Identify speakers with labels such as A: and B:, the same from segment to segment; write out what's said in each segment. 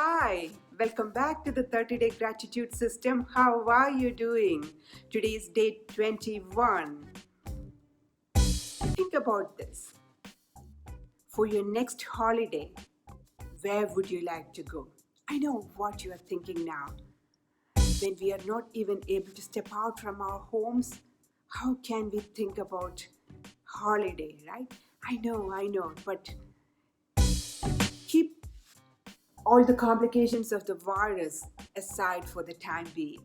A: Hi, welcome back to the 30-day gratitude system. How are you doing? Today is day 21. Think about this. For your next holiday, where would you like to go? I know what you are thinking now. When we are not even able to step out from our homes, how can we think about holiday, right? I know, but keep all the complications of the virus aside for the time being.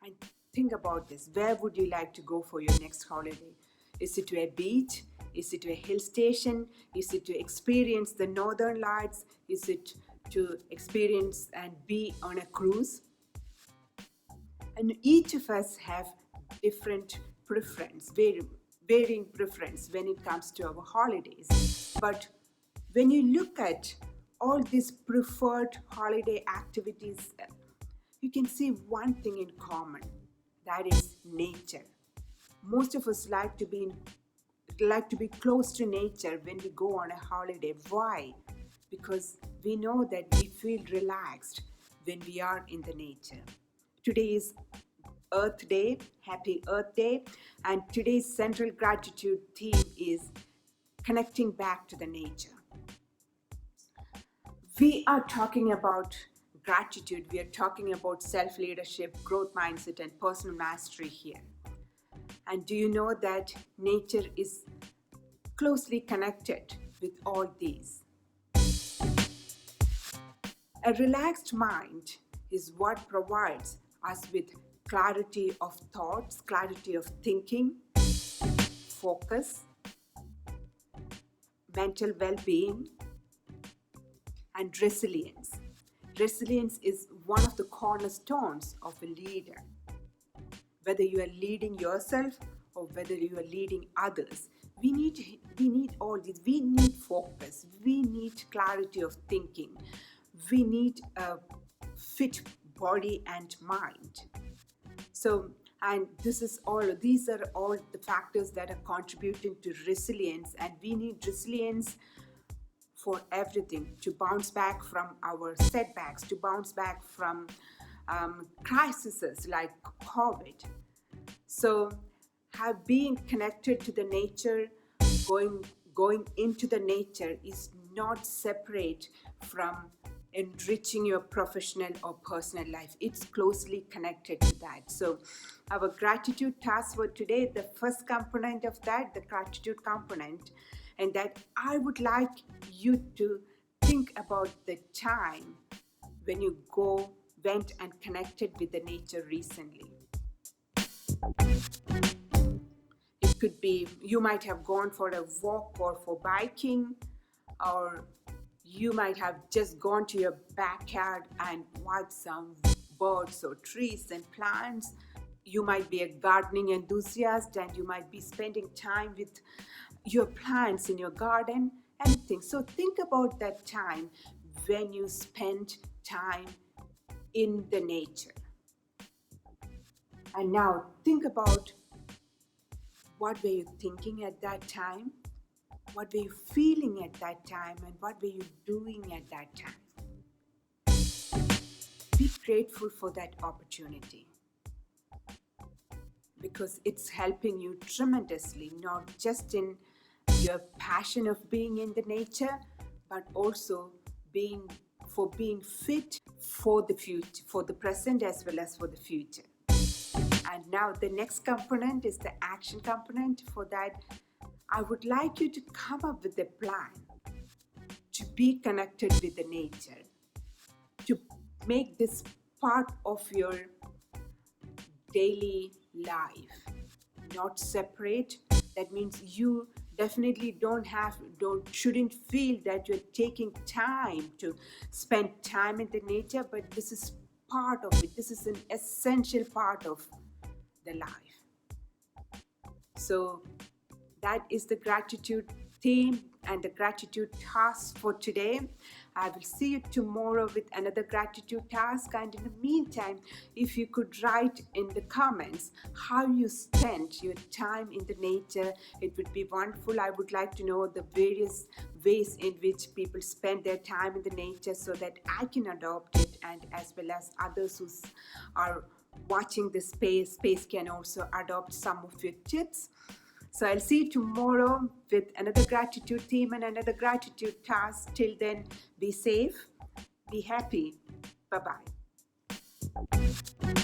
A: And think about this. Where would you like to go for your next holiday? Is it to a beach? Is it to a hill station? Is it to experience the northern lights? Is it to experience and be on a cruise? And each of us have different preference, varying preference when it comes to our holidays. But when you look at all these preferred holiday activities, you can see one thing in common, that is nature. Most of us like to be close to nature when we go on a holiday. Why? Because we know that we feel relaxed when we are in the nature. Today is Earth Day, happy Earth Day, and today's central gratitude theme is connecting back to the nature. We are talking about gratitude, we are talking about self leadership, growth mindset, and personal mastery here. And do you know that nature is closely connected with all these? A relaxed mind is what provides us with clarity of thoughts, clarity of thinking, focus, mental well being, and resilience. Resilience is one of the cornerstones of a leader. Whether you are leading yourself or whether you are leading others, we need all this. We need focus. We need clarity of thinking. We need a fit body and mind. So, and these are all the factors that are contributing to resilience, and we need resilience for everything, to bounce back from our setbacks, to bounce back from crises like COVID. So, have being connected to the nature, going going into the nature is not separate from enriching your professional or personal life. It's closely connected to that. So, our gratitude task for today, the first component of that, the gratitude component, and that I would like you to think about the time when you went and connected with the nature recently. It could be you might have gone for a walk or for biking, or you might have just gone to your backyard and watched some birds or trees and plants. You might be a gardening enthusiast and you might be spending time with your plants in your garden, anything. So think about that time when you spent time in the nature. And now think about, what were you thinking at that time? What were you feeling at that time? And what were you doing at that time? Be grateful for that opportunity, because it's helping you tremendously, not just in your passion of being in the nature, but also being fit for the future, for the present as well as for the future. And now the next component is the action component. For that, I would like you to come up with a plan to be connected with the nature, to make this part of your daily life, not separate. That means you definitely shouldn't feel that you're taking time to spend time in the nature, but this is part of it. This is an essential part of the life. So that is the gratitude theme, and the gratitude task for today. I will see you tomorrow with another gratitude task. And in the meantime, if you could write in the comments how you spent your time in the nature, it would be wonderful. I would like to know the various ways in which people spend their time in the nature so that I can adopt it, and as well as others who are watching this space can also adopt some of your tips. So I'll see you tomorrow with another gratitude theme and another gratitude task. Till then, be safe, be happy. Bye bye.